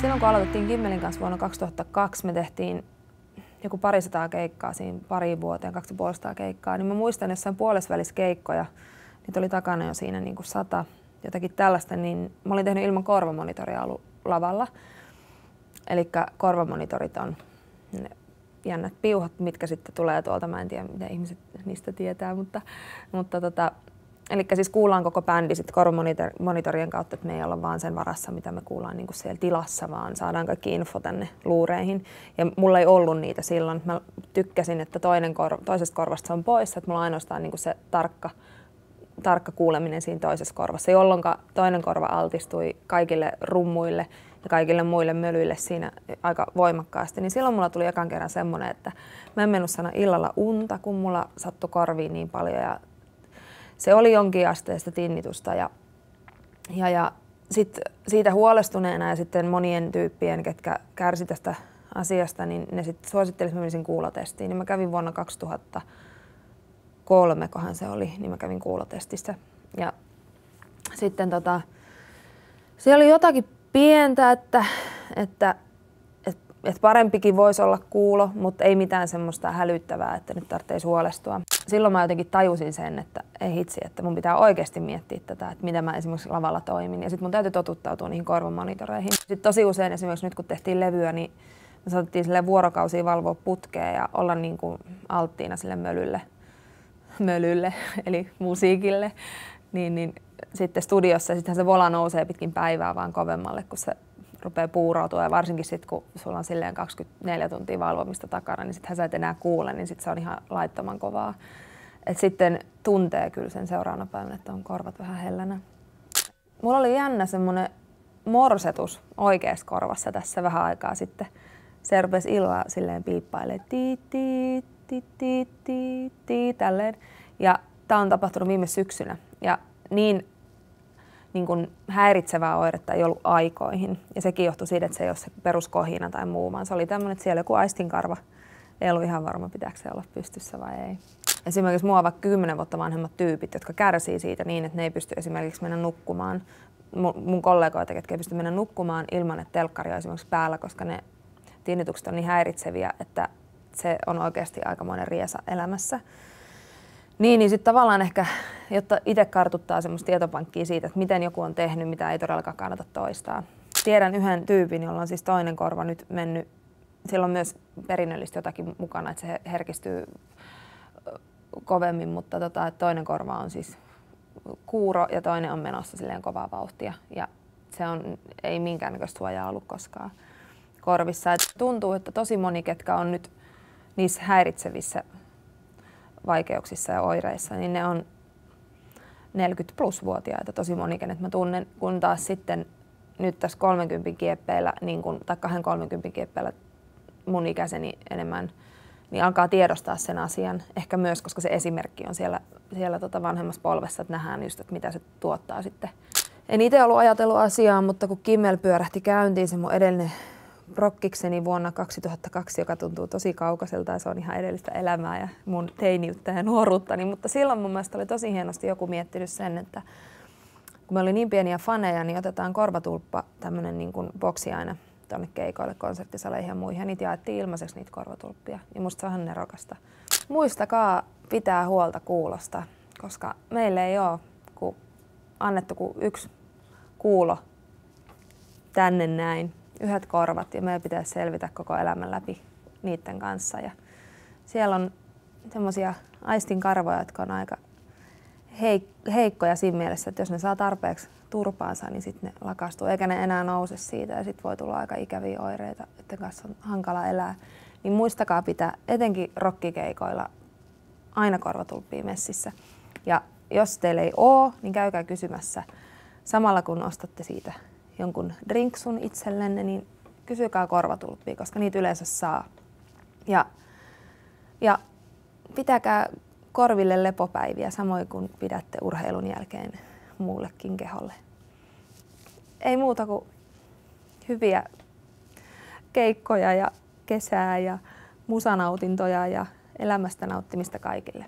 Silloin kun aloitettiin Kimmelin kanssa vuonna 2002, me tehtiin joku 200 keikkaa siinä pariin vuoteen, 250 keikkaa, niin mä muistan jossain puolesvälissä keikkoja, niitä oli takana jo siinä niin kuin 100, jotakin tällaista, niin mä olin tehnyt ilman korvamonitoria ollut lavalla. Eli korvamonitorit on ne jännät piuhat, mitkä sitten tulee tuolta, mä en tiedä mitä ihmiset niistä tietää, mutta eli siis kuullaan koko bändi sitten korvamonitorien kautta, että me ei olla vaan sen varassa, mitä me kuullaan niin kuin siellä tilassa, vaan saadaan kaikki info tänne luureihin. Ja mulla ei ollut niitä silloin. Mä tykkäsin, että toisesta korvasta se on pois, että mulla on ainoastaan niin kuin se tarkka kuuleminen siinä toisessa korvassa, jolloin toinen korva altistui kaikille rummuille ja kaikille muille mölyille siinä aika voimakkaasti. Niin silloin mulla tuli ekan kerran semmoinen, että mä en mennyt sana illalla unta, kun mulla sattui korviin niin paljon. Ja se oli jonkin asteista tinnitusta ja sit siitä huolestuneena ja sitten monien tyyppien, ketkä kärsi tästä asiasta, niin ne sitten suosittelisivat, että mä menisin kuulotestiin. Niin mä kävin vuonna 2003, kohan se oli, niin mä kävin kuulotestissä. Ja sitten siellä oli jotakin pientä, että parempikin voisi olla kuulo, mutta ei mitään semmoista hälyttävää, että nyt tarvitsisi huolestua. Silloin mä jotenkin tajusin sen, että ei hitsi, että mun pitää oikeasti miettiä tätä, että miten mä esimerkiksi lavalla toimin. Ja sitten mun täytyy totuttautua niihin korvamonitoreihin. Sitten tosi usein esimerkiksi nyt kun tehtiin levyä, niin me saatettiin sille vuorokausia valvoa putkea ja olla niin kuin alttiina sille mölylle eli musiikille. Niin sitten studiossa sittenhän se vola nousee pitkin päivää vaan kovemmalle, kun se rupeaa puuroutua ja varsinkin sitten kun sulla on silleen 24 tuntia valvomista takana, niin sittenhän sä et enää kuule, niin sitten se on ihan laittoman kovaa. Et sitten tuntee kyllä sen seuraavana päivänä, että on korvat vähän hellänä. Mulla oli jännä semmoinen morsetus oikeassa korvassa tässä vähän aikaa sitten. Se rupesi illalla silleen piippailemaan tälleen. Ja tää on tapahtunut viime syksynä. Ja niin kuin häiritsevää oiretta ei ollut aikoihin. Ja sekin johtui siitä, että se ei ole se peruskohina tai muu, vaan se oli tämmöinen, että siellä joku aistinkarva ei ollut ihan varma, pitääkö se olla pystyssä vai ei. Esimerkiksi mua vaikka 10 vuotta vanhemmat tyypit, jotka kärsii siitä niin, että ne ei pysty esimerkiksi mennä nukkumaan. Mun kollegoita, ketkä ei pysty mennä nukkumaan ilman, että telkkari on esimerkiksi päällä, koska ne tinnitukset on niin häiritseviä, että se on oikeasti aikamoinen riesa elämässä. Niin sitten tavallaan ehkä, jotta itse kartuttaa semmoista tietopankkia siitä, että miten joku on tehnyt, mitä ei todellakaan kannata toistaa. Tiedän yhden tyypin, jolla on siis toinen korva nyt mennyt, sillä on myös perinnöllistä jotakin mukana, että se herkistyy kovemmin, mutta toinen korva on siis kuuro ja toinen on menossa silleen kovaa vauhtia. Ja se on, ei minkäännäköistä suojaa ollut koskaan korvissa. Et tuntuu, että tosi moni, ketkä on nyt niissä häiritsevissä vaikeuksissa ja oireissa, niin ne on 40+-vuotiaita, tosi moni, kenet mä tunnen, kun taas sitten nyt tässä 30 kieppeillä, tai 2-30 kieppeillä mun ikäiseni enemmän, niin alkaa tiedostaa sen asian. Ehkä myös, koska se esimerkki on siellä vanhemmassa polvessa, että nähdään just, että mitä se tuottaa sitten. En itse ollut ajatellut asiaa, mutta kun Kimmel pyörähti käyntiin, se mun edellinen prokkikseni vuonna 2002, joka tuntuu tosi kaukaiselta ja se on ihan edellistä elämää ja mun teiniyttä ja nuoruuttani, mutta silloin mun mielestä oli tosi hienosti joku miettinyt sen, että kun me oli niin pieniä faneja, niin otetaan korvatulppa, tämmönen niin kuin boksi aina tuonne keikoille, konserttisaleihin ja muihin, ja niitä jaettiin ilmaiseksi niitä korvatulppia, ja musta se on ihan nerokasta. Muistakaa pitää huolta kuulosta, koska meille ei ole annettu kuin yksi kuulo tänne näin. Yhdet korvat ja meidän pitäisi selvitä koko elämän läpi niiden kanssa. Ja siellä on semmoisia aistinkarvoja, jotka on aika heikkoja siinä mielessä, että jos ne saa tarpeeksi turpaansa, niin sitten ne lakastuu, eikä ne enää nouse siitä ja sitten voi tulla aika ikäviä oireita, joiden kanssa on hankala elää. Niin muistakaa pitää etenkin rokkikeikoilla aina korvatulppia messissä. Ja jos teillä ei ole, niin käykää kysymässä samalla kun ostatte siitä jonkun drinksun itsellenne, niin kysykää korvatulppia, koska niitä yleensä saa. Ja pitäkää korville lepopäiviä, samoin kuin pidätte urheilun jälkeen muullekin keholle. Ei muuta kuin hyviä keikkoja ja kesää ja musanautintoja ja elämästä nauttimista kaikille.